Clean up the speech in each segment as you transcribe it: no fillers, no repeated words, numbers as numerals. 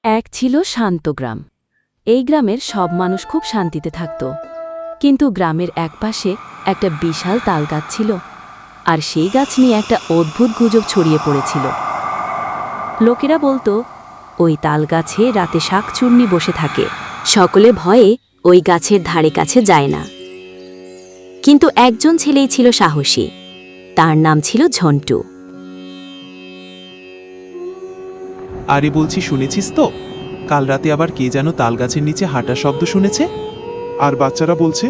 এক ছিল শান্ত গ্রাম। এই গ্রামের সব মানুষ খুব শান্তিতে থাকত, কিন্তু গ্রামের একপাশে একটা বিশাল তালগাছ ছিল, আর সেই গাছ নিয়ে একটা অদ্ভুত গুজব ছড়িয়ে পড়েছিল। লোকেরা বলতো ওই তালগাছে রাতে শাকচুন্নি বসে থাকে। সকলে ভয়ে ওই গাছের ধারে কাছে যায় না। কিন্তু একজন ছেলেই ছিল সাহসী, তার নাম ছিল ঝন্টু। আরে বলছি, শুনেছিস তো কাল রাতে আবার কে যেন তালগাছের নিচে হাঁটার শব্দ শুনেছে? আর বাচ্চারা বলছে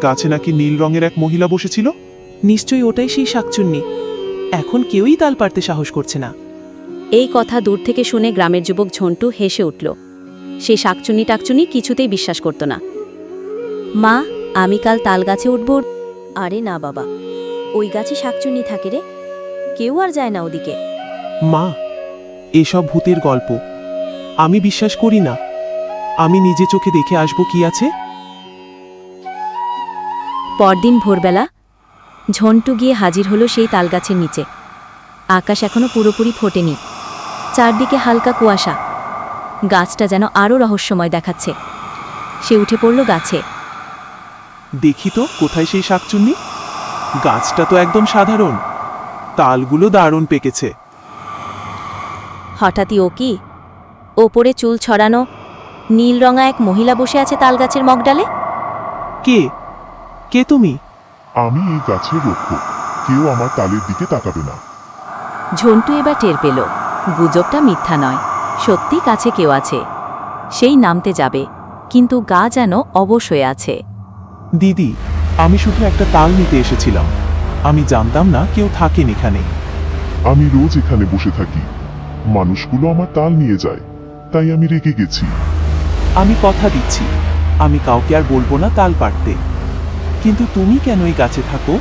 গাছে নাকি নীল রঙের এক মহিলা বসেছিল। নিশ্চয়ই ওটাই সেই শাকচুন্নি। এখন কেউই তাল পারতে সাহস করছে না। এই কথা দূর থেকে শুনে গ্রামের যুবক ঝন্টু হেসে উঠল। সেই শাকচুন্নি টাকচুন্নি কিছুতেই বিশ্বাস করত না। মা, আমি কাল তাল গাছে উঠব। আরে না বাবা, ওই গাছে শাকচুন্নি থাকে রে, কেউ আর যায় না ওদিকে। মা, এসব ভূতের গল্প আমি বিশ্বাস করি না। আমি নিজে চোখে দেখে আসব কি আছে। পরদিন ভোরবেলা ঝন্টু গিয়ে হাজির হলো সেই তালগাছের নিচে। আকাশ এখনো পুরোপুরি ফোটেনি, চারদিকে হালকা কুয়াশা। গাছটা যেন আরও রহস্যময় দেখাচ্ছে। সে উঠে পড়ল গাছে। দেখি তো কোথায় সেই শাকচুন্নি। গাছটা তো একদম সাধারণ, তালগুলো দারুণ পেকেছে। হঠাৎই ও কি, ওপরে চুল ছড়ানো নীল রঙা এক মহিলা বসে আছে তালগাছের মগডালে। কে কে তুমি? আমি এই গাছের রক্ষক, কেউ আমার তালের দিকে তাকাবে না। ঝন্টু এবার টের পেল গুজবটা মিথ্যা নয়, সত্যি কাছে কেউ আছে। সেই নামতে যাবে, কিন্তু গা যেন অবশ হয়ে আছে। দিদি, আমি শুধু একটা তাল নিতে এসেছিলাম। আমি জানতাম না কেউ থাকেন এখানে। আমি রোজ এখানে বসে থাকি, মানুষগুলো আমার তাল নিয়ে যায়, তাই আমি রেগে গেছি। আমি কথা দিচ্ছি, আমি কাউকে আর বলবো না তাল পাড়তে। কিন্তু তুমি কেন এই গাছে থাকো?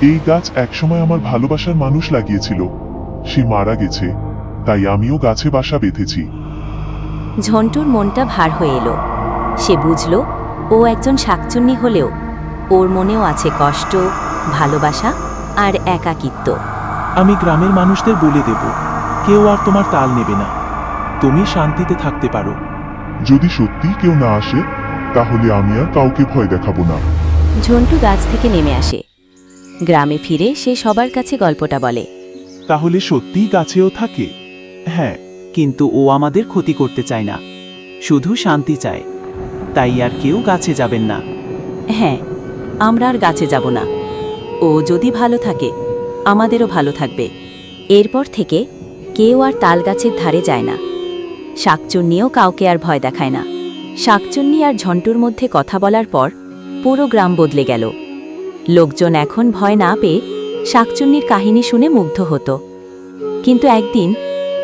এই গাছ একসময় আমার ভালোবাসার মানুষ লাগিয়েছিল, সে মারা গেছে, তাই আমিও গাছে বাসা বেঁধেছি। ঝন্টুর মনটা ভার হয়ে এলো। সে বুঝল ও একজন শাকচুন্নি হলেও ওর মনেও আছে কষ্ট, ভালোবাসা আর একাকিত্ব। আমি গ্রামের মানুষদের বলে দেব, কেউ আর তোমার তাল নেবে না। তুমি শান্তিতে থাকতে পারো। যদি সত্যি কেউ না আসে, তাহলে আমি আর কাউকে ভয় দেখাবো না। ঝন্টু গাছ থেকে নেমে আসে। গ্রামে ফিরে সে সবার কাছে গল্পটা বলে। তাহলে সত্যিই গাছেও থাকে? হ্যাঁ, কিন্তু ও আমাদের ক্ষতি করতে চায় না, শুধু শান্তি চায়। তাই আর কেউ গাছে যাবেন না। হ্যাঁ, আমরা আর গাছে যাব না। ও যদি ভালো থাকে, আমাদেরও ভালো থাকবে। এরপর থেকে কেউ আর তাল গাছের ধারে যায় না। শাকচুন্নিও কাউকে আর ভয় দেখায় না। শাকচুন্নি আর ঝন্টুর মধ্যে কথা বলার পর পুরো গ্রাম বদলে গেল। লোকজন এখন ভয় না পেয়ে শাকচুন্নির কাহিনী শুনে মুগ্ধ হতো। কিন্তু একদিন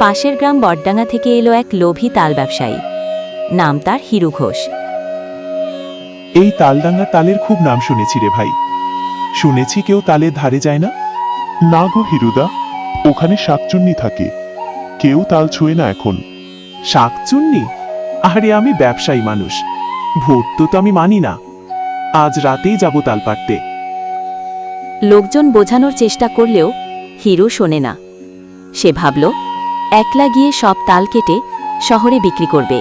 পাশের গ্রাম বটডাঙ্গা থেকে এলো এক লোভী তাল ব্যবসায়ী। নাম তার হিরু ঘোষ। এই তালডাঙ্গা তালের খুব নাম শুনেছি রে ভাই। শুনেছি কেউ তালের ধারে যায় না। না গো হিরুদা, ওখানে শাকচুন্নি থাকে, কেউ তাল ছুঁয়ে না এখন। শাকচুন্নি? আরে আমি ব্যবসায়ী মানুষ, ভোট তো আমি মানি না। আজ রাতেই যাব তাল পাড়তে। লোকজন বোঝানোর চেষ্টা করলেও হিরু শোনে না। সে ভাবল একলা গিয়ে সব তাল কেটে শহরে বিক্রি করবে।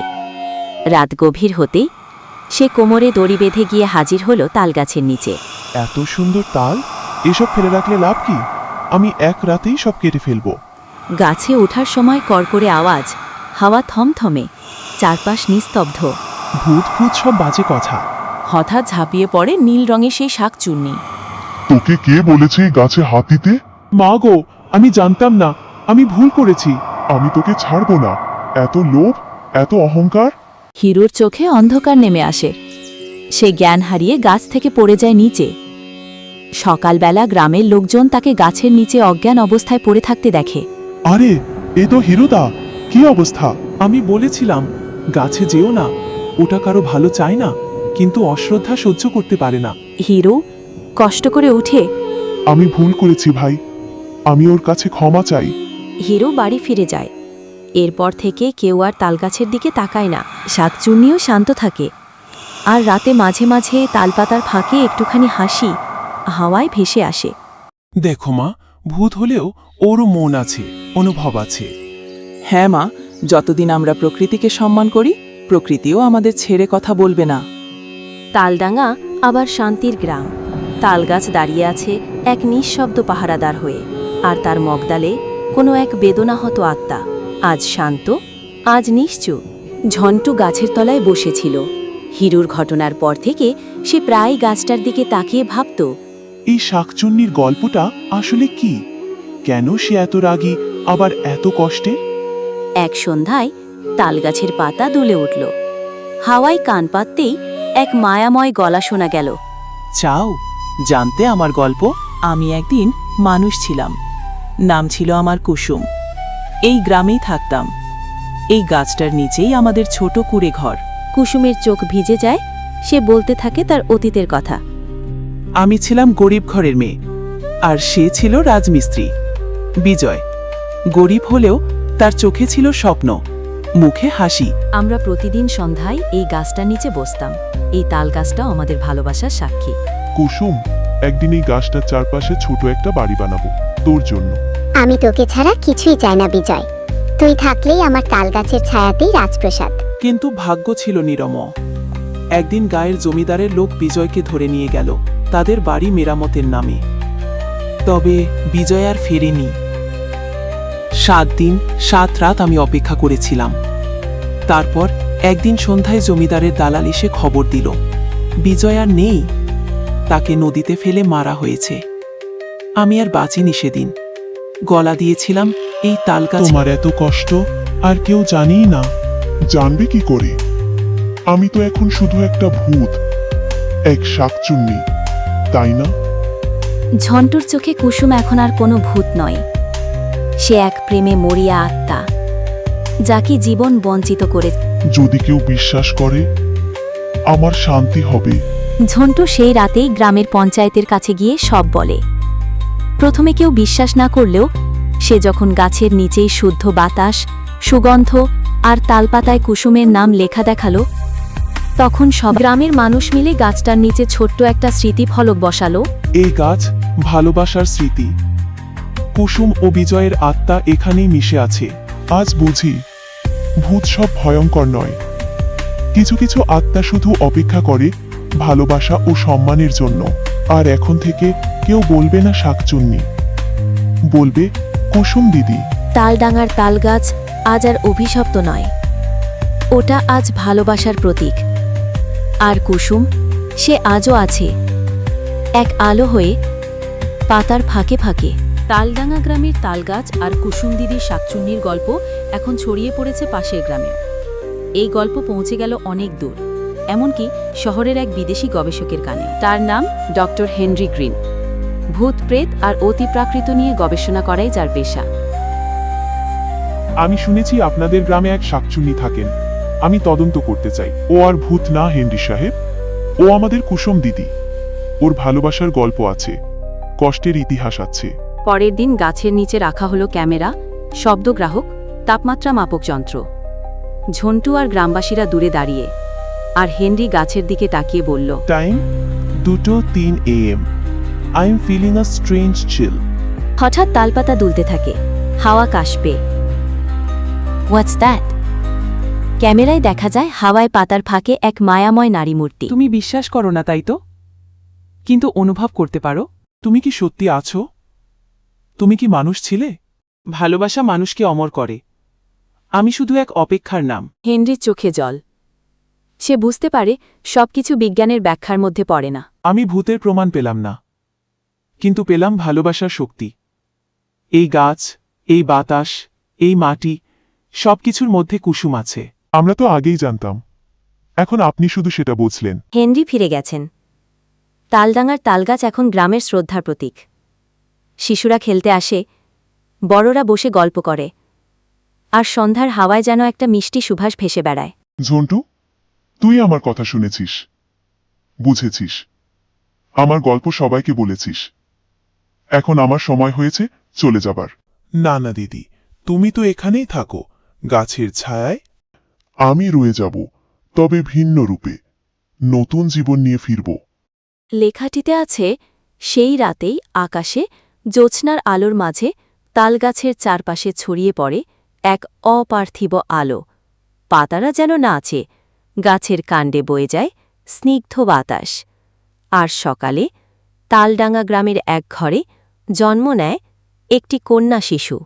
রাত গভীর হতেই সে কোমরে দড়ি বেঁধে গিয়ে হাজির হল তালগাছের নিচে। এত সুন্দর তাল, এসব ফেলে রাখলে লাভ কি? আমি এক রাতেই সব কেটে ফেলবো। গাছে ওঠার সময় কড়কড়ে আওয়াজ, হাওয়া থমথমে, চারপাশ নিস্তব্ধ। ভূত ভূত সব বাজে কথা। হঠাৎ ঝাঁপিয়ে পড়ে নীল রঙের সেই শাকচুন্নি। তোকে কে বলেছে এই গাছে হাত দিতে? মা গো, আমি জানতাম না, আমি ভুল করেছি। আমি তোকে ছাড়বো না। এত লোভ, এত অহংকার। হিরুর চোখে অন্ধকার নেমে আসে। সে জ্ঞান হারিয়ে গাছ থেকে পড়ে যায় নিচে। সকালবেলা গ্রামের লোকজন তাকে গাছের নিচে অজ্ঞান অবস্থায় পড়ে থাকতে দেখে। আরে, এ তো হিরুদা, কি অবস্থা? আমি বলেছিলাম গাছে যেও না, ওটা কারো ভালো চায় না, কিন্তু অশ্রদ্ধা সহ্য করতে পারে না। হিরু কষ্ট করে উঠে। আমি ভুল করেছি ভাই, আমি ওর কাছে ক্ষমা চাই। হিরু বাড়ি ফিরে যায়। এরপর থেকে কেউ আর তালগাছের দিকে তাকায় না। শাকচুন্নিও শান্ত থাকে। আর রাতে মাঝে মাঝে তালপাতার ফাঁকে একটুখানি হাসি হাওয়ায় ভেসে আসে। দেখো মা, ভূত হলেও ওরও মন আছে, অনুভব আছে। হ্যাঁ মা, যতদিন আমরা প্রকৃতিকে সম্মান করি, প্রকৃতিও আমাদের ছেড়ে কথা বলবে না। তালডাঙ্গা আবার শান্তির গ্রাম। তালগাছ দাঁড়িয়ে আছে এক নিঃশব্দ পাহারাদার হয়ে, আর তার মগদালে কোনো এক বেদনাহত আত্মা, আজ শান্ত, আজ নিশ্চুপ। ঝন্টু গাছের তলায় বসেছিল। হিরুর ঘটনার পর থেকে সে প্রায় গাছটার দিকে তাকিয়ে ভাবত, এই শাকচুন্নির গল্পটা আসলে কি? কেন সে এত রাগী, আবার এত কষ্টে? এক সন্ধ্যায় তালগাছের পাতা দুলে উঠল। হাওয়ায় কান পাততেই এক মায়াময় গলা শোনা গেল। চাও জানতে আমার গল্প? আমি একদিন মানুষ ছিলাম, নাম ছিল আমার কুসুম। এই গ্রামেই থাকতাম। এই গাছটার নিচেই আমাদের ছোট কুঁড়ে ঘর। কুসুমের চোখ ভিজে যায়, সে বলতে থাকে তার অতীতের কথা। আমি ছিলাম গরিব ঘরের মেয়ে, আর সে ছিল রাজমিস্ত্রি। বিজয় গরিব হলেও তার চোখে ছিল স্বপ্ন, মুখে হাসি। আমরা প্রতিদিন সন্ধ্যায় এই গাছটার নিচে বসতাম। এই তাল গাছটাও আমাদের ভালোবাসার সাক্ষী। কুসুম, একদিন এই গাছটার চারপাশে ছোট একটা বাড়ি বানাবো তোর জন্য। আমি তোকে ছাড়া কিছুই চাই না বিজয়, তুই থাকলেই আমার তালগাছের ছায়াতেই রাজপ্রসাদ। কিন্তু ভাগ্য ছিল নিরম। একদিন গায়ের জমিদারের লোক বিজয়কে ধরে নিয়ে গেল তাদের বাড়ি মেরামতের নামে। তবে বিজয় আর ফেরেনি। 7 দিন 7 রাত আমি অপেক্ষা করেছিলাম। তারপর একদিন সন্ধ্যায় জমিদারের দালাল এসে খবর দিল বিজয় আর নেই, তাকে নদীতে ফেলে মারা হয়েছে। আমি আর বাঁচিনি সেদিন। গলা দিয়েছিলাম এই তালগাছ। তোমার এত কষ্ট আর কেউ জানেই না। জানবে কি করে? আমি তো এখন শুধু একটা ভূত, এক শাকচুন্নি, তাই না? ঝন্টুর চোখে কুসুম এখন আর কোনো ভূত নয়। সে এক প্রেমে মরিয়া আত্মা, যাকে জীবন বঞ্চিত করে। যদি কেউ বিশ্বাস করে, আমার শান্তি হবে। ঝন্টু সেই রাতেই গ্রামের পঞ্চায়েতের কাছে গিয়ে সব বলে। প্রথমে কেউ বিশ্বাস না করলেও সে যখন গাছের নিচেই শুদ্ধ বাতাস, সুগন্ধ আর তালপাতায় কুসুমের নাম লেখা দেখালো, তখন সব গ্রামের মানুষ মিলে গাছটার নিচে ছোট্ট একটা স্মৃতিফলক বসালো। এই গাছ ভালোবাসার স্মৃতি। কুসুম ও বিজয়ের আত্মা এখানেই মিশে আছে। আজ বুঝি ভূত সব ভয়ঙ্কর নয়। কিছু কিছু আত্মা শুধু অপেক্ষা করে ভালোবাসা ও সম্মানের জন্য। আর এখন থেকে কেউ বলবে না শাকচুন্নি, বলবে কুসুম দিদি। তালডাঙ্গার তালগাছ আজ আর অভিশপ্ত নয়, ওটা আজ ভালোবাসার প্রতীক। আর কুসুম, সে আজও আছে, এক আলো হয়ে পাতার ফাঁকে ফাঁকে। তালডাঙ্গা গ্রামের তালগাছ আর কুসুম দিদির শাকচুন্নির গল্প এখন ছড়িয়ে পড়েছে পাশের গ্রামে। এই গল্প পৌঁছে গেল অনেক দূর, এমনকি শহরের এক বিদেশি গবেষকের কানে। তার নাম ডক্টর হেনরি গ্রিন। ভূত প্রেত আর অতিপ্রাকৃত নিয়ে গবেষণা করাই যার পেশা। আমি শুনেছি আপনাদের গ্রামে এক শাকচুন্নি থাকেন। আমি তদন্ত করতে চাই। ও আর ভূত না হেনরি সাহেব, ও আমাদের কুসুম দিদি। ওর ভালোবাসার গল্প আছে, কষ্টের ইতিহাস আছে। পরের দিন গাছের নিচে রাখা হলো ক্যামেরা, শব্দগ্রাহক, তাপমাত্রা মাপক যন্ত্র। ঝন্টু আর গ্রামবাসীরা দূরে দাঁড়িয়ে, আর হেনরি গাছের দিকে তাকিয়ে বলল, time 2:03 AM. I am feeling a strange chill. হঠাৎ তালপাতা দুলতে থাকে, হাওয়া কাশবে। What's that? ক্যামেরায় দেখা যায় হাওয়ায় পাতার ফাঁকে এক মায়াময় নারী মূর্তি। তুমি বিশ্বাস করো না তাই তো, কিন্তু অনুভব করতে পারো। তুমি কি সত্যি আছো? তুমি কি মানুষ ছিলে? ভালোবাসা মানুষকে অমর করে। আমি শুধু এক অপেক্ষার নাম। হেনরির চোখে জল। সে বুঝতে পারে সবকিছু বিজ্ঞানের ব্যাখ্যার মধ্যে পড়ে না। আমি ভূতের প্রমাণ পেলাম না, কিন্তু পেলাম ভালোবাসার শক্তি। এই গাছ, এই বাতাস, এই মাটি, সবকিছুর মধ্যে কুসুম আছে। আমরা তো আগেই জানতাম, এখন আপনি শুধু সেটা বুঝলেন। হেনরি ফিরে গেছেন। তালডাঙ্গার তালগাছ এখন গ্রামের শ্রদ্ধার প্রতীক। শিশুরা খেলতে আসে, বড়রা বসে গল্প করে, আর সন্ধ্যার হাওয়ায় যেন একটা মিষ্টি সুবাস ভেসে বেড়ায়। ঝন্টু, তুই আমার কথা শুনেছিস, বুঝেছিস, আমার গল্প সবাইকে বলেছিস। এখন আমার সময় হয়েছে চলে যাবার। না না দিদি, তুমি তো এখানেই থাকো, গাছের ছায়ায়। আমি রয়ে যাব, তবে ভিন্ন রূপে, নতুন জীবন নিয়ে ফিরব। লেখাটিতে আছে, সেই রাতেই আকাশে জ্যোৎস্নার আলোর মাঝে তালগাছের চারপাশে ছড়িয়ে পড়ে এক অপার্থিব আলো, পাতারা যেন নাচে, গাছের কাণ্ডে বয়ে যায় স্নিগ্ধ বাতাস। আর সকালে তালডাঙ্গা গ্রামের এক ঘরে জন্ম নেয় একটি কন্যা শিশু।